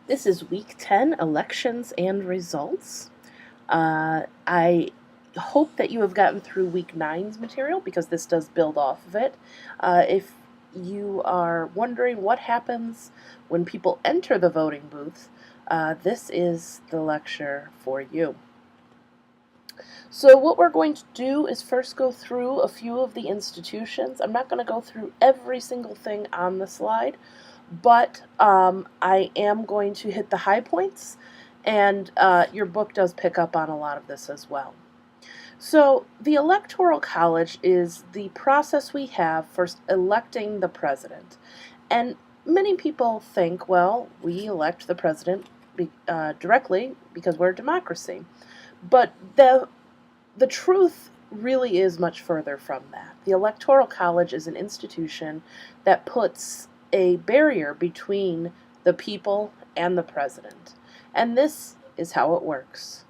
This is week 10, elections and results. I hope that you have gotten through week nine's material because this does build off of it. If you are wondering what happens when people enter the voting booth, this is the lecture for you. So what we're going to do is first go through a few of the institutions. I'm not going to go through every single thing on the slide, but I am going to hit the high points, and your book does pick up on a lot of this as well. So the Electoral College is the process we have for electing the president. And many people think, well, we elect the president directly because we're a democracy. But the truth really is much further from that. The Electoral College is an institution that puts a barrier between the people and the president. And this is how it works.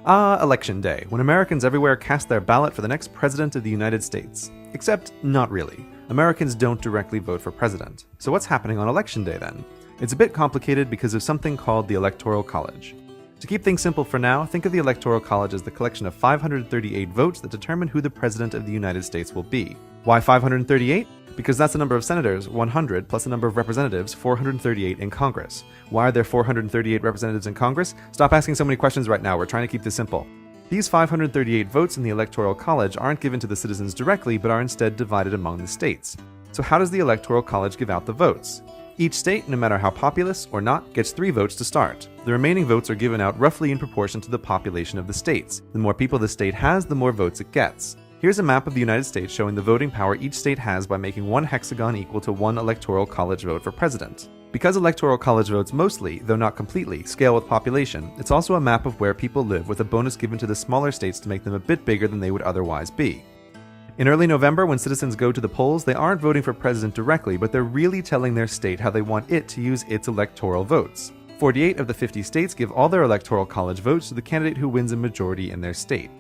Election day, when Americans everywhere cast their ballot for the next president of the United States. Except, not really. Americans don't directly vote for president. So what's happening on election day then? It's a bit complicated because of something called the Electoral College. To keep things simple for now, think of the Electoral College as the collection of 538 votes that determine who the President of the United States will be. Why 538? Because that's the number of senators, 100, plus the number of representatives, 438 in Congress. Why are there 438 representatives in Congress? Stop asking so many questions right now, we're trying to keep this simple. These 538 votes in the Electoral College aren't given to the citizens directly, but are instead divided among the states. So how does the Electoral College give out the votes? Each state, no matter how populous or not, gets 3 votes to start. The remaining votes are given out roughly in proportion to the population of the states. The more people the state has, the more votes it gets. Here's a map of the United States showing the voting power each state has by making one hexagon equal to one Electoral College vote for president. Because Electoral College votes mostly, though not completely, scale with population, it's also a map of where people live with a bonus given to the smaller states to make them a bit bigger than they would otherwise be. In early November, when citizens go to the polls, they aren't voting for president directly, but they're really telling their state how they want it to use its electoral votes. 48 of the 50 states give all their Electoral College votes to the candidate who wins a majority in their state.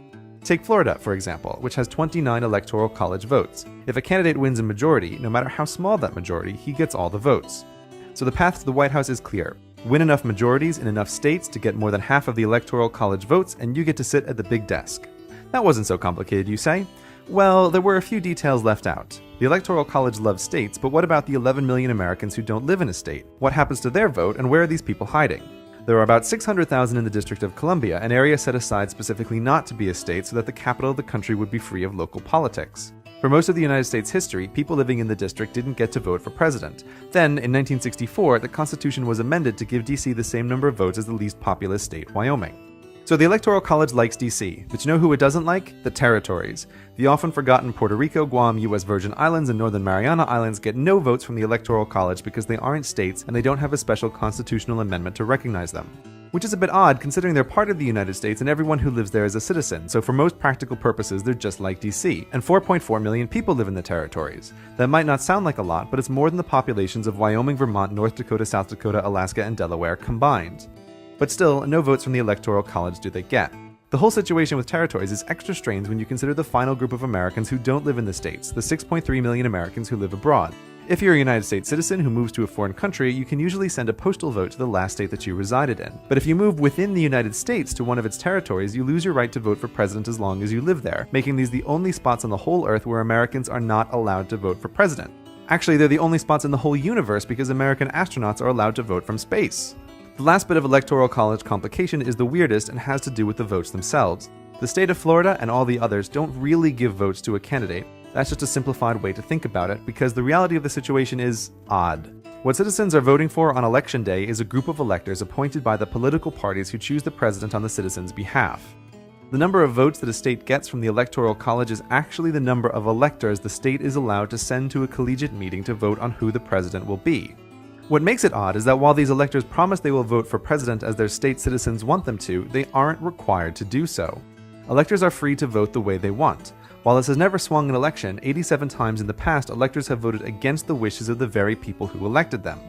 Take Florida, for example, which has 29 Electoral College votes. If a candidate wins a majority, no matter how small that majority, he gets all the votes. So the path to the White House is clear. Win enough majorities in enough states to get more than half of the Electoral College votes, and you get to sit at the big desk. That wasn't so complicated, you say? Well, there were a few details left out. The Electoral College loves states, but what about the 11 million Americans who don't live in a state? What happens to their vote, and where are these people hiding? There are about 600,000 in the District of Columbia, an area set aside specifically not to be a state so that the capital of the country would be free of local politics. For most of the United States history, people living in the district didn't get to vote for president. Then, in 1964, the Constitution was amended to give D.C. the same number of votes as the least populous state, Wyoming. So the Electoral College likes D.C., but you know who it doesn't like? The territories. The often forgotten Puerto Rico, Guam, U.S. Virgin Islands, and Northern Mariana Islands get no votes from the Electoral College because they aren't states and they don't have a special constitutional amendment to recognize them. Which is a bit odd considering they're part of the United States and everyone who lives there is a citizen, so for most practical purposes they're just like D.C., and 4.4 million people live in the territories. That might not sound like a lot, but it's more than the populations of Wyoming, Vermont, North Dakota, South Dakota, Alaska, and Delaware combined. But still, no votes from the Electoral College do they get. The whole situation with territories is extra strange when you consider the final group of Americans who don't live in the states, the 6.3 million Americans who live abroad. If you're a United States citizen who moves to a foreign country, you can usually send a postal vote to the last state that you resided in. But if you move within the United States to one of its territories, you lose your right to vote for president as long as you live there, making these the only spots on the whole earth where Americans are not allowed to vote for president. Actually, they're the only spots in the whole universe because American astronauts are allowed to vote from space. The last bit of Electoral College complication is the weirdest and has to do with the votes themselves. The state of Florida and all the others don't really give votes to a candidate. That's just a simplified way to think about it, because the reality of the situation is odd. What citizens are voting for on Election Day is a group of electors appointed by the political parties who choose the president on the citizens' behalf. The number of votes that a state gets from the Electoral College is actually the number of electors the state is allowed to send to a collegiate meeting to vote on who the president will be. What makes it odd is that while these electors promise they will vote for president as their state citizens want them to, they aren't required to do so. Electors are free to vote the way they want. While this has never swung an election, 87 times in the past electors have voted against the wishes of the very people who elected them.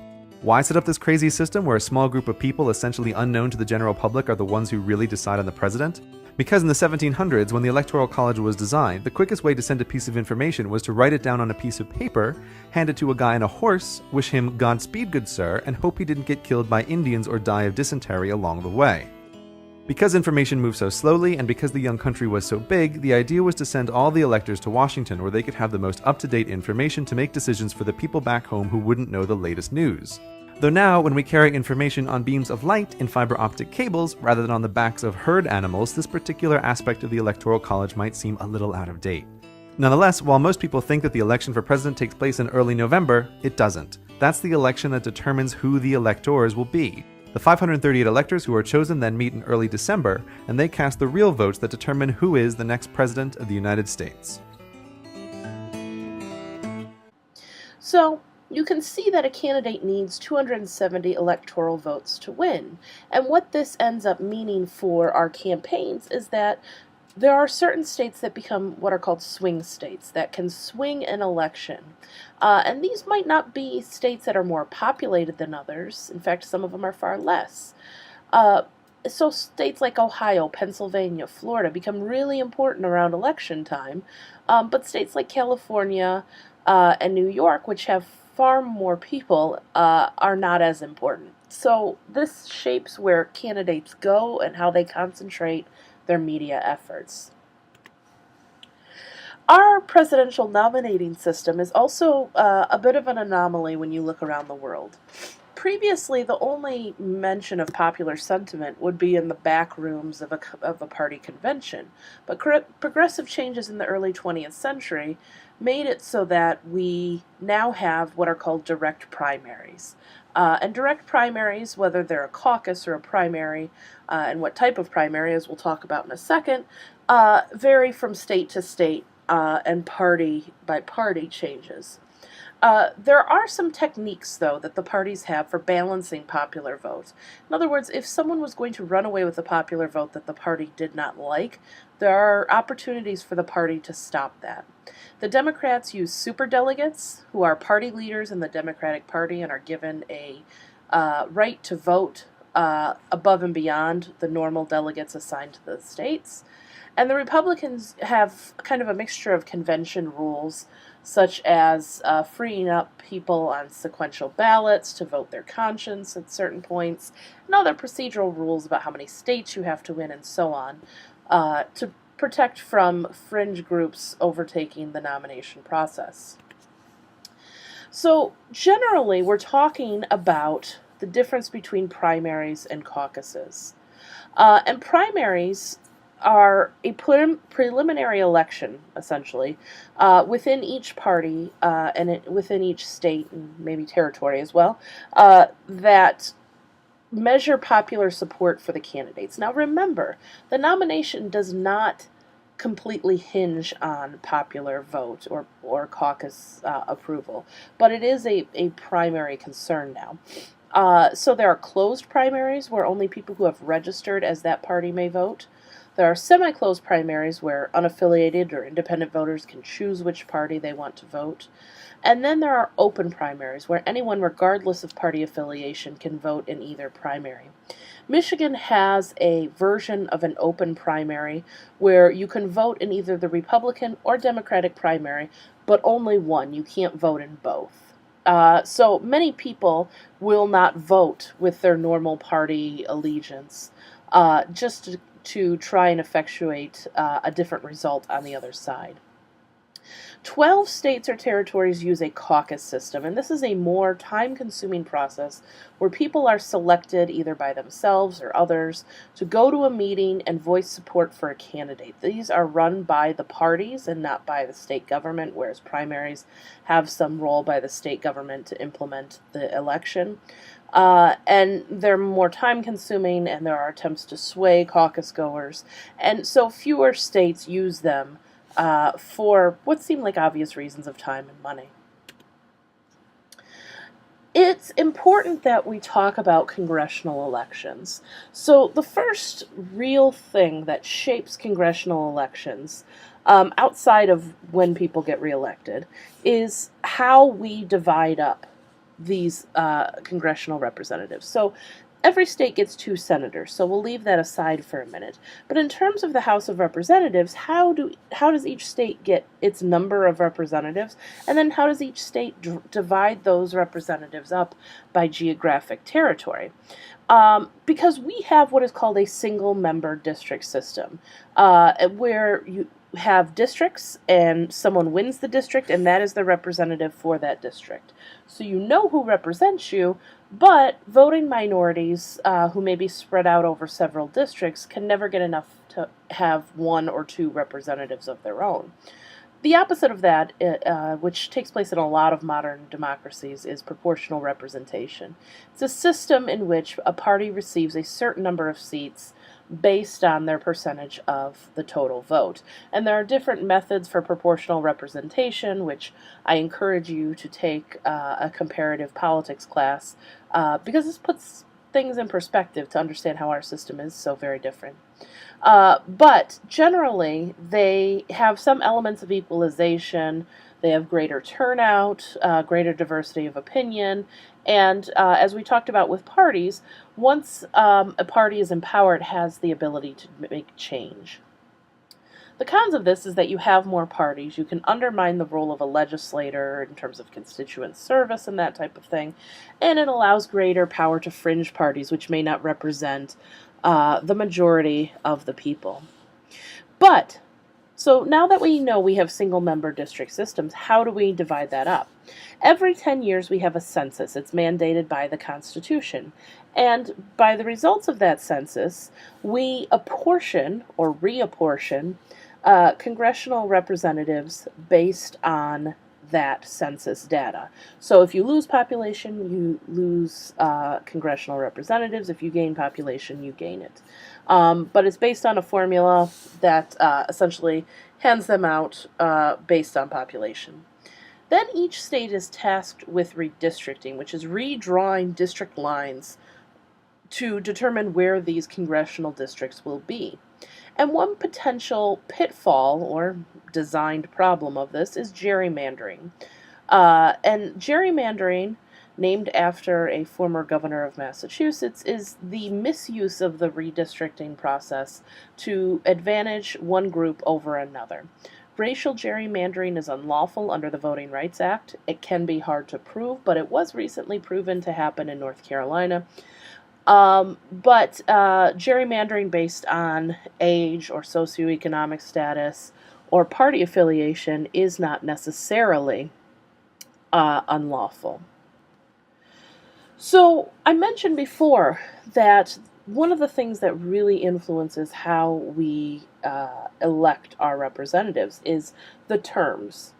Why set up this crazy system where a small group of people essentially unknown to the general public are the ones who really decide on the president? Because in the 1700s, when the Electoral College was designed, the quickest way to send a piece of information was to write it down on a piece of paper, hand it to a guy on a horse, wish him "Godspeed, good sir," and hope he didn't get killed by Indians or die of dysentery along the way. Because information moved so slowly, and because the young country was so big, the idea was to send all the electors to Washington where they could have the most up-to-date information to make decisions for the people back home who wouldn't know the latest news. Though now, when we carry information on beams of light in fiber optic cables rather than on the backs of herd animals, this particular aspect of the Electoral College might seem a little out of date. Nonetheless, while most people think that the election for president takes place in early November, it doesn't. That's the election that determines who the electors will be. The 538 electors who are chosen then meet in early December, and they cast the real votes that determine who is the next president of the United States. So, you can see that a candidate needs 270 electoral votes to win. And what this ends up meaning for our campaigns is that there are certain states that become what are called swing states that can swing an election. And these might not be states that are more populated than others. In fact, some of them are far less. So states like Ohio, Pennsylvania, Florida become really important around election time. But states like California and New York, which have far more people, are not as important. So this shapes where candidates go and how they concentrate their media efforts. Our presidential nominating system is also a bit of an anomaly when you look around the world. Previously, the only mention of popular sentiment would be in the back rooms of a party convention, but progressive changes in the early 20th century made it so that we now have what are called direct primaries. And direct primaries, whether they're a caucus or a primary, and what type of primary, as we'll talk about in a second, vary from state to state and party by party changes. There are some techniques, though, that the parties have for balancing popular vote. In other words, if someone was going to run away with a popular vote that the party did not like, there are opportunities for the party to stop that. The Democrats use superdelegates, who are party leaders in the Democratic Party and are given a right to vote above and beyond the normal delegates assigned to the states. And the Republicans have kind of a mixture of convention rules, such as freeing up people on sequential ballots to vote their conscience at certain points, and other procedural rules about how many states you have to win and so on, to protect from fringe groups overtaking the nomination process. So generally, we're talking about the difference between primaries and caucuses. And primaries are a preliminary election, essentially, within each party and within each state and maybe territory as well, that measure popular support for the candidates. Now remember, the nomination does not completely hinge on popular vote or caucus approval, but it is a primary concern now. So there are closed primaries where only people who have registered as that party may vote. There are semi-closed primaries where unaffiliated or independent voters can choose which party they want to vote. And then there are open primaries where anyone, regardless of party affiliation, can vote in either primary. Michigan has a version of an open primary where you can vote in either the Republican or Democratic primary, but only one. You can't vote in both. So many people will not vote with their normal party allegiance, just to try and effectuate a different result on the other side. 12 states or territories use a caucus system, and this is a more time-consuming process where people are selected either by themselves or others to go to a meeting and voice support for a candidate. These are run by the parties and not by the state government, whereas primaries have some role by the state government to implement the election. And they're more time-consuming, and there are attempts to sway caucus goers, and so fewer states use them for what seem like obvious reasons of time and money. It's important that we talk about congressional elections. So the first real thing that shapes congressional elections, outside of when people get reelected, is how we divide up these congressional representatives. So Every state gets 2 senators, so we'll leave that aside for a minute. But in terms of the House of Representatives, how does each state get its number of representatives, and then how does each state divide those representatives up by geographic territory? Because we have what is called a single member district system, where you have districts and someone wins the district, and that is the representative for that district. So you know who represents you, but voting minorities who may be spread out over several districts can never get enough to have 1 or 2 representatives of their own. The opposite of that, which takes place in a lot of modern democracies, is proportional representation. It's a system in which a party receives a certain number of seats based on their percentage of the total vote. And there are different methods for proportional representation, which I encourage you to take a comparative politics class, because this puts things in perspective to understand how our system is so very different. But generally, they have some elements of equalization. They have greater turnout, greater diversity of opinion, and as we talked about with parties, once a party is in power, it has the ability to make change. The cons of this is that you have more parties. You can undermine the role of a legislator in terms of constituent service and that type of thing, and it allows greater power to fringe parties, which may not represent the majority of the people. But, so now that we know we have single-member district systems, how do we divide that up? Every 10 years we have a census. It's mandated by the Constitution. And by the results of that census, we apportion or reapportion congressional representatives based on that census data. So if you lose population, you lose congressional representatives. If you gain population, you gain it. But it's based on a formula that essentially hands them out based on population. Then each state is tasked with redistricting, which is redrawing district lines to determine where these congressional districts will be. And one potential pitfall or designed problem of this is gerrymandering. And gerrymandering, named after a former governor of Massachusetts, is the misuse of the redistricting process to advantage one group over another. Racial gerrymandering is unlawful under the Voting Rights Act. It can be hard to prove, but it was recently proven to happen in North Carolina. But gerrymandering based on age or socioeconomic status or party affiliation is not necessarily unlawful. So I mentioned before that one of the things that really influences how we elect our representatives is the terms.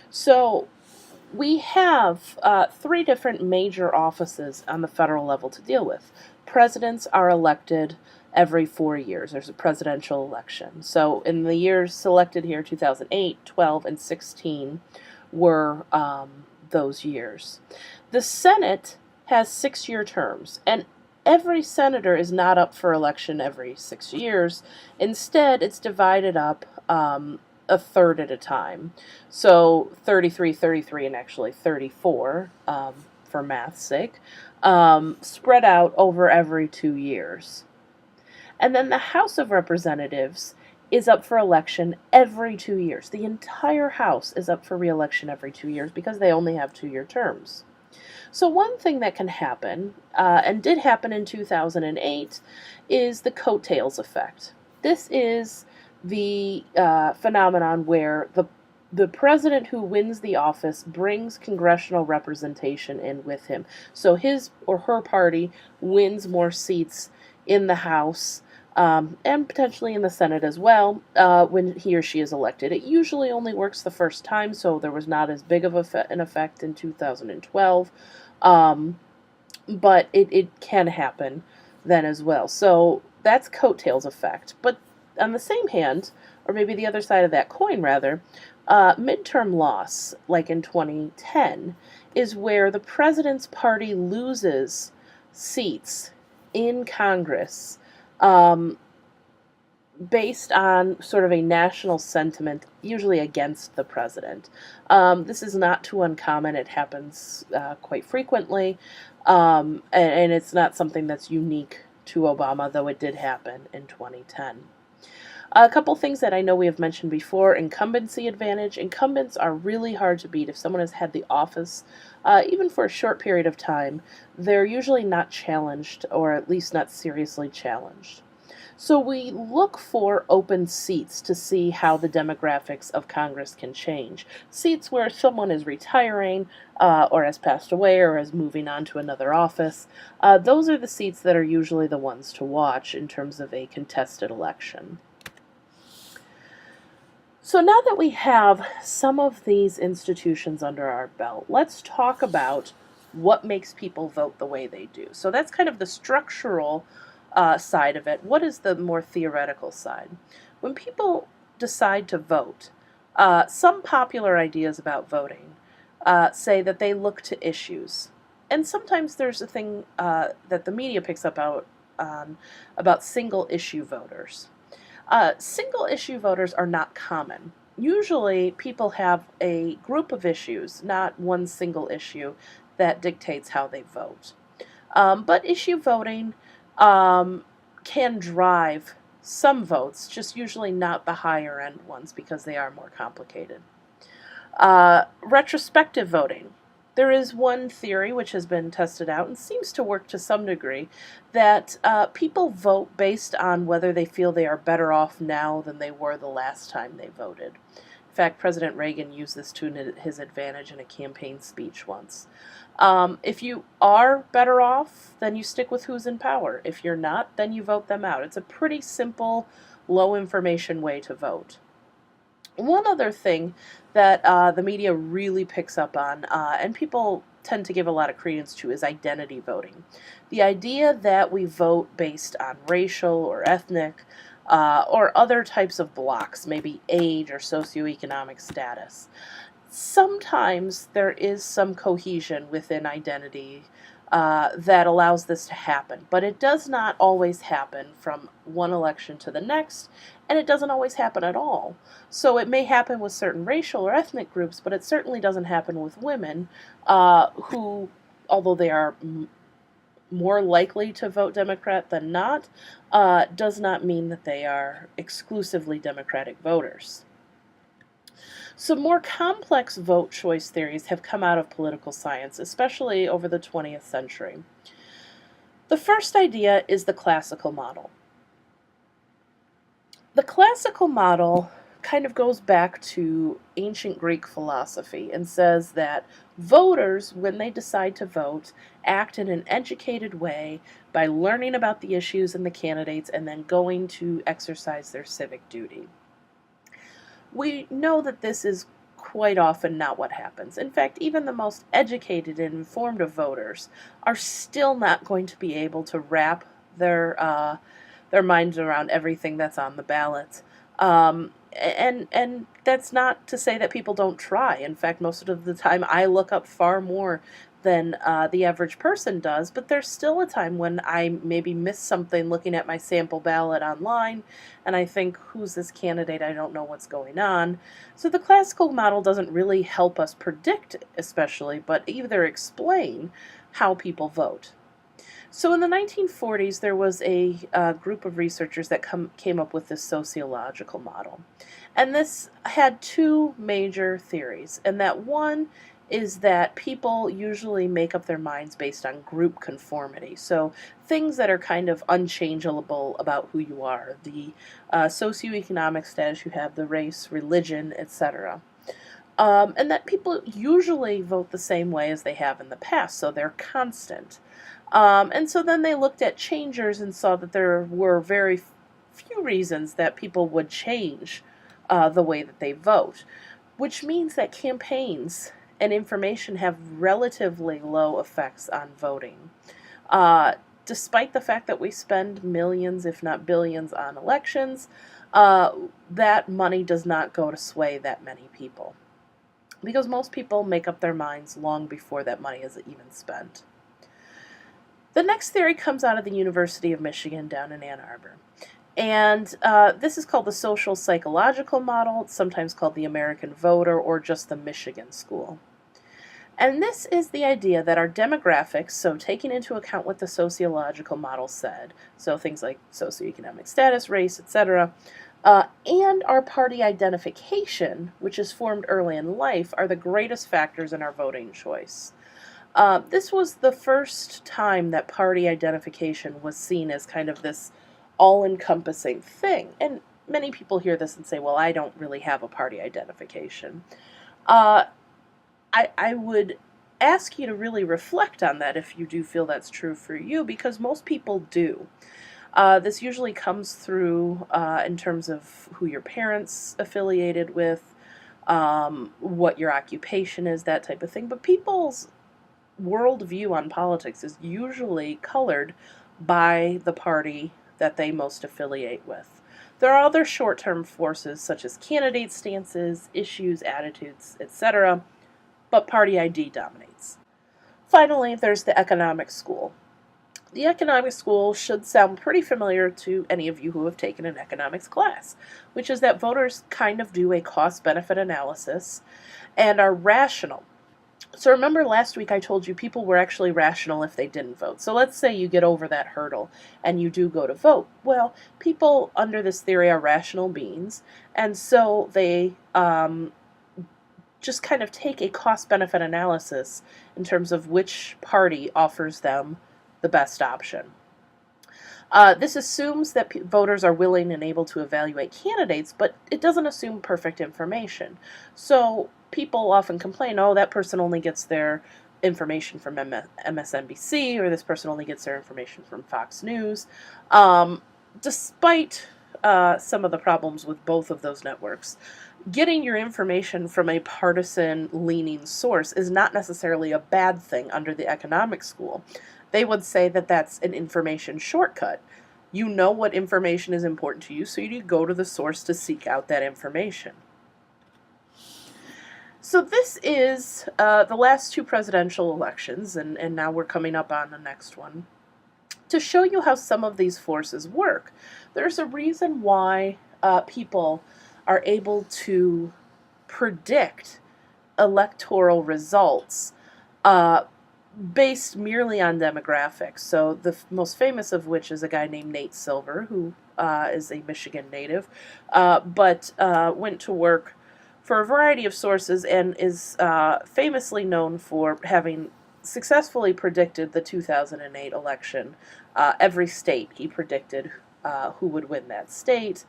So we have 3 different major offices on the federal level to deal with. Presidents are elected every 4 years. There's a presidential election. So in the years selected here, 2008, 12, and 16 were those years. The Senate has 6-year terms, and every senator is not up for election every 6 years. Instead, it's divided up a third at a time. So 33, 33, and actually 34, for math's sake, spread out over every 2 years. And then the House of Representatives is up for election every 2 years. The entire House is up for re-election every 2 years because they only have 2-year terms. So one thing that can happen, and did happen in 2008, is the coattails effect. This is the phenomenon where the president who wins the office brings congressional representation in with him. So his or her party wins more seats in the House and potentially in the Senate as well when he or she is elected. It usually only works the first time, so there was not as big of an effect in 2012, but it can happen then as well. So that's coattails effect. But on the same hand, or maybe the other side of that coin rather, midterm loss, like in 2010, is where the president's party loses seats in Congress based on sort of a national sentiment, usually against the president. This is not too uncommon. It happens quite frequently, and it's not something that's unique to Obama, though it did happen in 2010. A couple things that I know we have mentioned before: incumbency advantage. Incumbents are really hard to beat. If someone has had the office, even for a short period of time, they're usually not challenged, or at least not seriously challenged. So we look for open seats to see how the demographics of Congress can change. Seats where someone is retiring, or has passed away, or is moving on to another office. Those are the seats that are usually the ones to watch in terms of a contested election. So now that we have some of these institutions under our belt, let's talk about what makes people vote the way they do. So that's kind of the structural side of it. What is the more theoretical side? When people decide to vote, some popular ideas about voting say that they look to issues. And sometimes there's a thing that the media picks up on about single issue voters. Single issue voters are not common. Usually, people have a group of issues, not one single issue, that dictates how they vote. But issue voting can drive some votes, just usually not the higher end ones because they are more complicated. Retrospective voting. There is one theory which has been tested out and seems to work to some degree that people vote based on whether they feel they are better off now than they were the last time they voted. In fact, President Reagan used this to his advantage in a campaign speech once. If you are better off, then you stick with who's in power. If you're not, then you vote them out. It's a pretty simple, low information way to vote. One other thing that the media really picks up on, and people tend to give a lot of credence to, is identity voting. The idea that we vote based on racial or ethnic or other types of blocks, maybe age or socioeconomic status. Sometimes there is some cohesion within identity that allows this to happen, but it does not always happen from one election to the next, and it doesn't always happen at all. So it may happen with certain racial or ethnic groups, but it certainly doesn't happen with women who, although they are more likely to vote Democrat than not, does not mean that they are exclusively Democratic voters. Some more complex vote choice theories have come out of political science, especially over the 20th century. The first idea is the classical model. The classical model kind of goes back to ancient Greek philosophy and says that voters, when they decide to vote, act in an educated way by learning about the issues and the candidates and then going to exercise their civic duty. We know that this is quite often not what happens. In fact, even the most educated and informed of voters are still not going to be able to wrap their minds around everything that's on the ballot. And that's not to say that people don't try. In fact, most of the time I look up far more than the average person does, but there's still a time when I maybe miss something looking at my sample ballot online, and I think, who's this candidate? I don't know what's going on. So the classical model doesn't really help us predict, especially, but either explain how people vote. So in the 1940s, there was a group of researchers that came up with this sociological model. And this had two major theories, and that one is that people usually make up their minds based on group conformity. So things that are kind of unchangeable about who you are, the socioeconomic status you have, the race, religion, etc. And that people usually vote the same way as they have in the past, so they're constant. And so then they looked at changers and saw that there were very few reasons that people would change the way that they vote, which means that campaigns and information have relatively low effects on voting. Despite the fact that we spend millions, if not billions, on elections, that money does not go to sway that many people, because most people make up their minds long before that money is even spent. The next theory comes out of the University of Michigan down in Ann Arbor. And this is called the social psychological model. It's sometimes called the American voter or just the Michigan school. And this is the idea that our demographics, so taking into account what the sociological model said, so things like socioeconomic status, race, etc., and our party identification, which is formed early in life, are the greatest factors in our voting choice. This was the first time that party identification was seen as kind of this all encompassing thing. And many people hear this and say, well, I don't really have a party identification. Uh, I would ask you to really reflect on that if you do feel that's true for you, because most people do. This usually comes through in terms of who your parents affiliated with, what your occupation is, that type of thing. But people's worldview on politics is usually colored by the party that they most affiliate with. There are other short term forces such as candidate stances, issues, attitudes, etc., but party ID dominates. Finally, there's the economic school. The economic school should sound pretty familiar to any of you who have taken an economics class, which is that voters kind of do a cost-benefit analysis and are rational. So remember last week I told you people were actually rational if they didn't vote. So let's say you get over that hurdle and you do go to vote. Well, people under this theory are rational beings, and so they just kind of take a cost-benefit analysis in terms of which party offers them the best option. This assumes that voters are willing and able to evaluate candidates, but it doesn't assume perfect information. So people often complain, oh, that person only gets their information from MSNBC, or this person only gets their information from Fox News. Despite some of the problems with both of those networks, getting your information from a partisan-leaning source is not necessarily a bad thing under the economic school. They would say that that's an information shortcut. You know what information is important to you, so you go to the source to seek out that information. So this is the last two presidential elections, and now we're coming up on the next one. To show you how some of these forces work, there's a reason why people are able to predict electoral results based merely on demographics. So the most famous of which is a guy named Nate Silver, who is a Michigan native, but went to work for a variety of sources and is famously known for having successfully predicted the 2008 election. Every state he predicted who would win that state.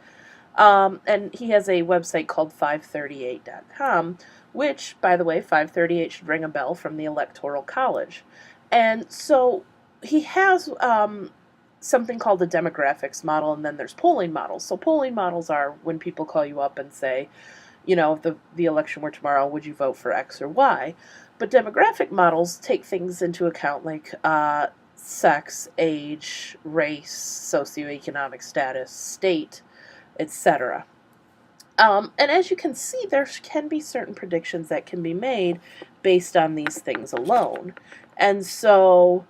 And he has a website called 538.com, which, by the way, 538 should ring a bell, from the Electoral College. And so he has something called a demographics model, and then there's polling models. So polling models are when people call you up and say, you know, if the election were tomorrow, would you vote for X or Y? But demographic models take things into account like sex, age, race, socioeconomic status, state, etc. And as you can see, there can be certain predictions that can be made based on these things alone. And so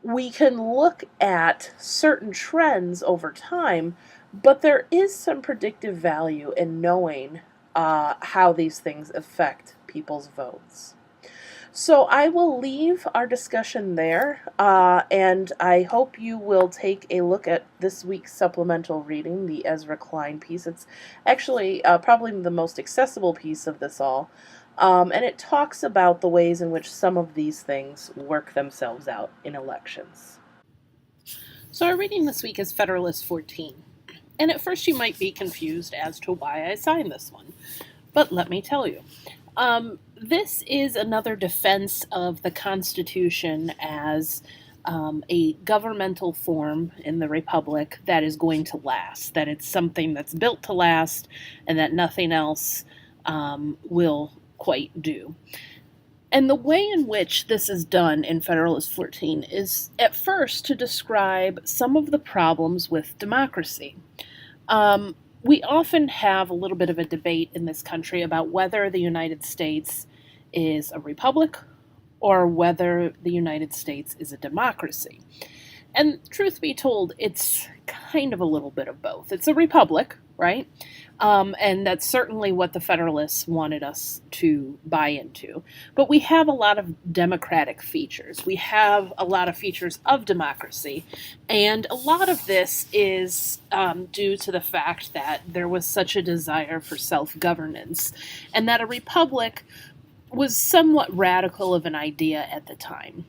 we can look at certain trends over time, but there is some predictive value in knowing how these things affect people's votes. So I will leave our discussion there, and I hope you will take a look at this week's supplemental reading, the Ezra Klein piece. It's actually probably the most accessible piece of this all, and it talks about the ways in which some of these things work themselves out in elections. So our reading this week is Federalist 14, and at first you might be confused as to why I assigned this one, but let me tell you. This is another defense of the Constitution as a governmental form in the Republic that is going to last, that it's something that's built to last, and that nothing else will quite do. And the way in which this is done in Federalist 14 is, at first, to describe some of the problems with democracy. We often have a little bit of a debate in this country about whether the United States is a republic or whether the United States is a democracy. And truth be told, it's kind of a little bit of both. It's a republic, right? And that's certainly what the Federalists wanted us to buy into. But we have a lot of democratic features. We have a lot of features of democracy. And a lot of this is due to the fact that there was such a desire for self governance, and that a republic was somewhat radical of an idea at the time.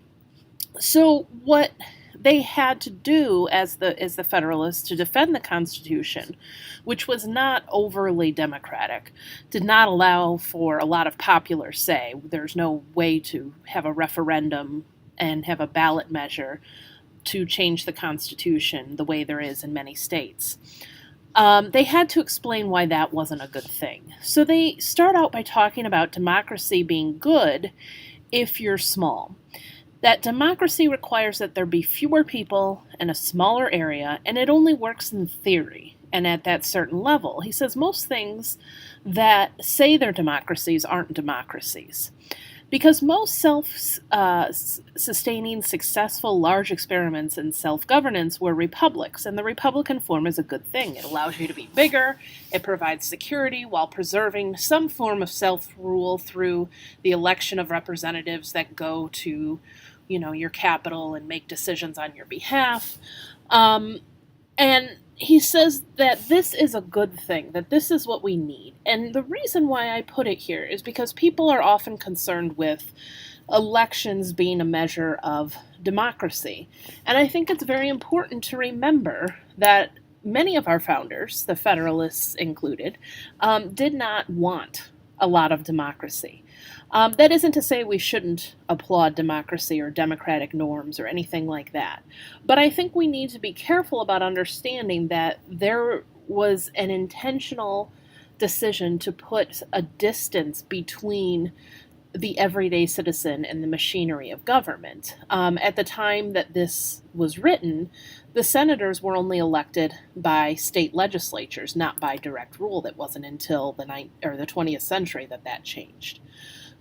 So, what they had to do as the Federalists to defend the Constitution, which was not overly democratic, did not allow for a lot of popular say. There's no way to have a referendum and have a ballot measure to change the Constitution the way there is in many states. They had to explain why that wasn't a good thing. So they start out by talking about democracy being good if you're small. That democracy requires that there be fewer people in a smaller area, and it only works in theory and at that certain level. He says most things that say they're democracies aren't democracies. Because most self-sustaining, successful, large experiments in self-governance were republics, and the republican form is a good thing. It allows you to be bigger, it provides security while preserving some form of self-rule through the election of representatives that go to, your capital and make decisions on your behalf. And he says that this is a good thing, that this is what we need. And the reason why I put it here is because people are often concerned with elections being a measure of democracy. And I think it's very important to remember that many of our founders, the Federalists included, did not want a lot of democracy. That isn't to say we shouldn't applaud democracy or democratic norms or anything like that. But I think we need to be careful about understanding that there was an intentional decision to put a distance between the everyday citizen and the machinery of government. At the time that this was written, the senators were only elected by state legislatures, not by direct rule. That wasn't until the 20th century that changed.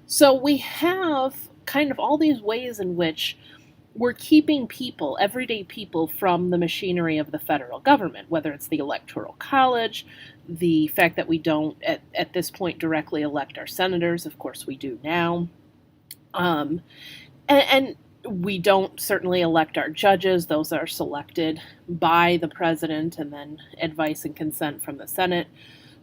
So we have kind of all these ways in which we're keeping people, everyday people, from the machinery of the federal government, whether it's the Electoral College, the fact that we don't, at this point, directly elect our senators. Of course, we do now. And we don't certainly elect our judges. Those are selected by the president and then advice and consent from the Senate.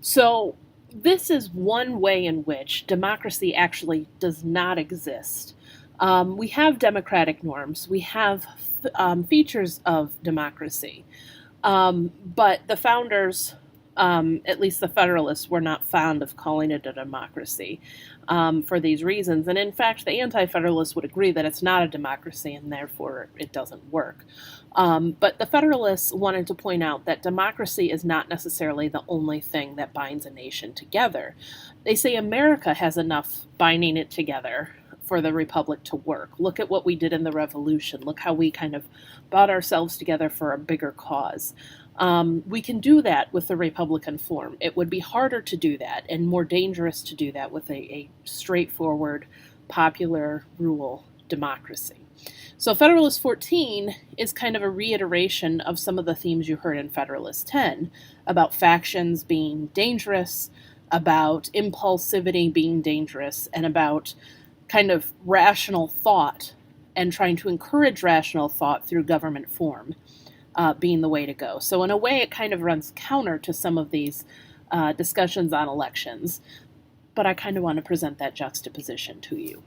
So this is one way in which democracy actually does not exist. We have democratic norms. We have features of democracy. But the founders, at least the Federalists, were not fond of calling it a democracy for these reasons. And in fact, the Anti-Federalists would agree that it's not a democracy and therefore it doesn't work. But the Federalists wanted to point out that democracy is not necessarily the only thing that binds a nation together. They say America has enough binding it together for the Republic to work. Look at what we did in the Revolution. Look how we kind of brought ourselves together for a bigger cause. We can do that with the Republican form. It would be harder to do that and more dangerous to do that with a straightforward, popular rule democracy. So Federalist 14 is kind of a reiteration of some of the themes you heard in Federalist 10 about factions being dangerous, about impulsivity being dangerous, and about kind of rational thought and trying to encourage rational thought through government form being the way to go. So in a way, it kind of runs counter to some of these discussions on elections, but I kind of want to present that juxtaposition to you.